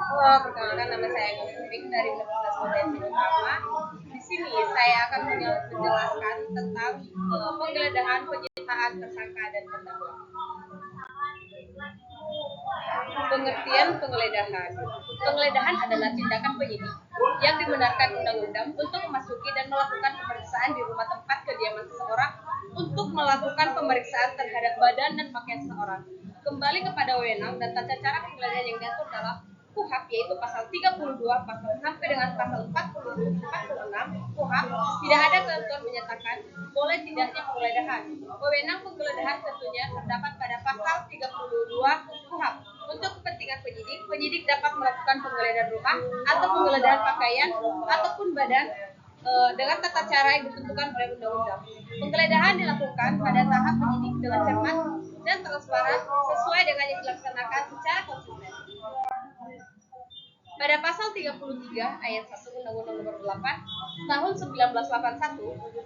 Halo, perkenalkan nama saya Nurifik dari Universitas Potensi Utama. Di sini saya akan menjelaskan tentang penggeledahan, penyitaan tersangka dan terdakwa. Pengertian penggeledahan. Penggeledahan adalah tindakan penyidik yang dibenarkan undang-undang untuk memasuki dan melakukan pemeriksaan di rumah tempat kediaman seseorang untuk melakukan pemeriksaan terhadap badan dan pakaian seseorang. Kembali kepada wewenang dan tata cara penggeledahan yang diatur dalam KUHP, yaitu pasal 32 pasal sampai dengan pasal 46 KUHP, tidak ada ketentuan menyatakan boleh tidaknya penggeledahan. Wewenang penggeledahan tentunya terdapat pada pasal 32 KUHP. Untuk kepentingan penyidik dapat melakukan penggeledahan rumah atau penggeledahan pakaian ataupun badan dengan tata cara yang ditentukan oleh undang-undang. Penggeledahan dilakukan pada tahap penyidik dengan cermat dan transparan sesuai dengan yang dilaksanakan secara konsisten. Pada pasal 33 ayat 1 Undang-Undang Nomor 8 Tahun 1981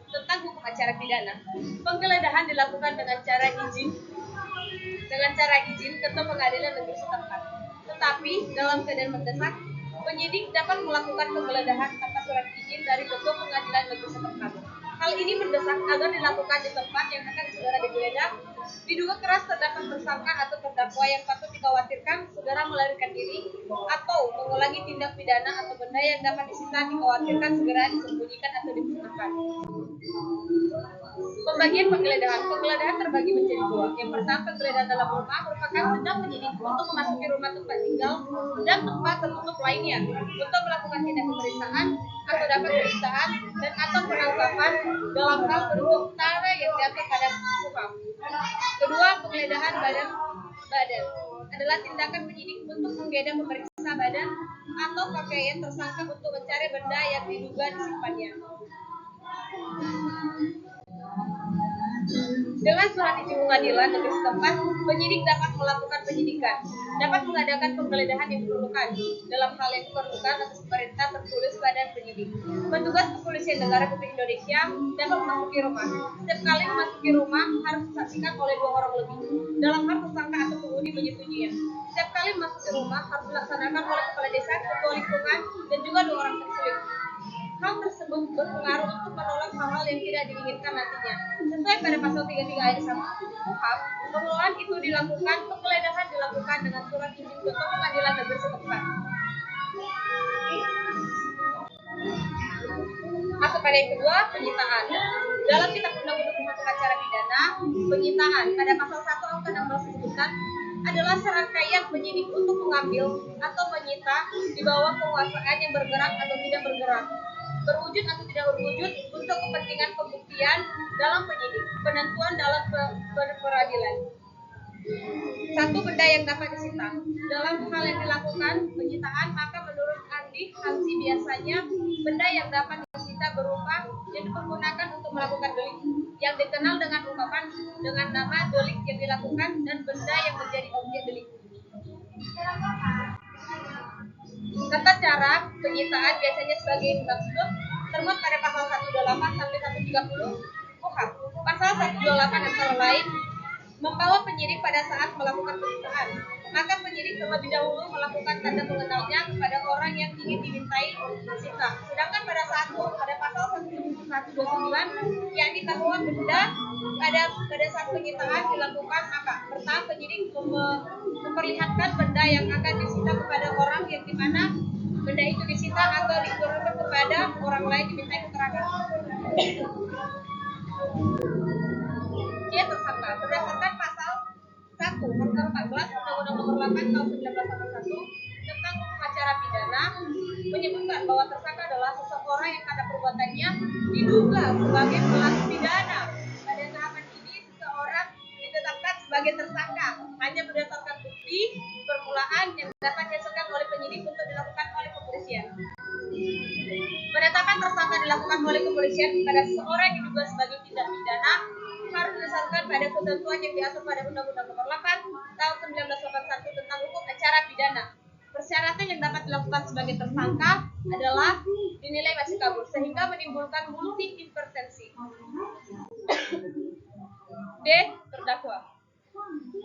tentang hukum acara pidana, penggeledahan dilakukan dengan cara izin ketua pengadilan negeri setempat. Tetapi dalam keadaan mendesak, penyidik dapat melakukan penggeledahan tanpa surat izin dari ketua pengadilan negeri setempat. Hal ini mendesak agar dilakukan di tempat yang akan segera digeledah. Diduga keras terdapat tersangka atau terdakwa yang patut dikhawatirkan segera melarikan diri atau mengulangi tindak pidana atau benda yang dapat disita dikhawatirkan segera disembunyikan atau dimusnahkan. Pembagian penggeledahan terbagi menjadi dua. Yang pertama, penggeledahan dalam rumah merupakan tindak penyidik untuk memasuki rumah tempat tinggal dan tempat tertutup lainnya untuk melakukan tindak pemeriksaan atau dapat penyitaan dan atau penangkapan dalam hal bentuk perkara yang diatur pada KUHP. Kedua, penggeledahan badan adalah tindakan penyidik untuk menggeledah memeriksa badan atau pakaian tersangka untuk mencari benda yang diduga disimpannya. Dengan surat izin pengadilan negeri setempat, penyidik dapat melakukan penyidikan, dapat mengadakan penggeledahan yang diperlukan. Dalam hal yang diperlukan atas perintah tertulis badan penyidik. Petugas kepolisian negara Republik Indonesia dapat memasuki rumah. Setiap kali memasuki rumah harus disaksikan oleh 2 orang lebih. Dalam hal tersangka atau penghuni menyetujuinya. Setiap kali memasuki rumah harus dilaksanakan oleh kepala desa, ketua lingkungan, dan juga 2 orang saksi. Hal tersebut berpengaruh untuk menolak hal-hal yang tidak diinginkan nantinya. Sesuai pada pasal 33 ayat 1 KUHP, pengelolaan itu dilakukan, penggeledahan dilakukan dengan surat izin ketua pengadilan negeri setempat. Masuk pada yang kedua, penyitaan. Dalam Kitab Undang-Undang Hukum Acara Pidana, penyitaan pada pasal 1 angka 16 disebutkan adalah serangkaian penyidik untuk mengambil atau menyita di bawah penguasaan yang bergerak atau tidak bergerak, berwujud atau tidak berwujud untuk kepentingan pembuktian dalam penyidik, penentuan dalam peradilan. Satu, benda yang dapat disita. Dalam hal yang dilakukan penyitaan, maka menurut Hansi biasanya benda yang dapat disita berupa yang dipergunakan untuk melakukan delik, yang dikenal dengan ungkapan dengan nama delik yang dilakukan, dan benda yang menjadi objek delik. Tata cara penyitaan biasanya sebagai dimaksud termuat pada pasal 128 sampai 130 KUHP. Pasal 128 antara lain membawa penyidik pada saat melakukan penyitaan, maka penyidik terlebih dahulu melakukan tanda mengenalnya kepada orang yang ingin dimintai sita. Sedangkan pada pasal 129 yang bahwa benda pada saat penyitaan dilakukan, maka pertama penyidik memperlihatkan benda yang akan disita kepada orang yang dimana benda itu disita atau diberikan kepada orang lain dimintai keterangan. Dia tersangka berdasarkan pasal 1 pasal 14 Undang-Undang Nomor 8 Tahun 1981 tentang hukum acara pidana menyebutkan bahwa tersangka adalah seseorang yang karena perbuatannya diduga sebagai pelaku pidana. Pada tahapan ini seseorang ditetapkan sebagai tersangka hanya berdasarkan bukti permulaan yang dapat dihasilkan oleh penyidik untuk dilakukan oleh kepolisian. Penetapan tersangka dilakukan oleh kepolisian kepada seseorang yang diduga sebagai tindak pidana harus berdasarkan pada ketentuan yang diatur pada Undang-Undang Nomor 8 Tahun 1981 tentang hukum acara pidana. Persyaratan yang dapat dilakukan sebagai tersangka adalah dinilai masih kabur sehingga menimbulkan multi intervensi. D. Terdakwa.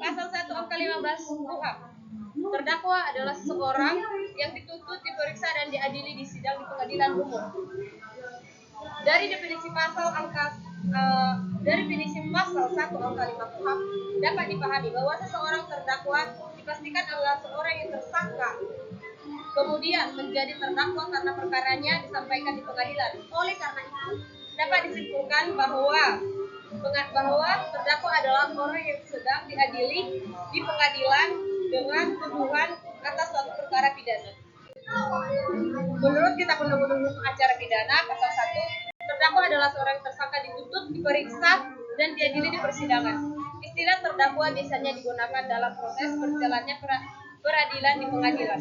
Pasal 1 angka 15 KUHP. Terdakwa adalah seseorang yang dituntut, diperiksa dan diadili di sidang di pengadilan umum. Dari definisi pasal 1 angka 5 KUHP dapat dipahami bahwa seseorang terdakwa dipastikan adalah seorang yang tersangka, kemudian menjadi terdakwa karena perkaranya disampaikan di pengadilan. Oleh karena itu, dapat disimpulkan bahwa terdakwa adalah orang yang sedang diadili di pengadilan dengan tuduhan atas suatu perkara pidana. Menurut Kitab Undang-Undang Hukum Acara Pidana pasal 1, terdakwa adalah seorang tersangka dituntut, diperiksa, dan diadili di persidangan. Istilah terdakwa biasanya digunakan dalam proses berjalannya peradilan di pengadilan.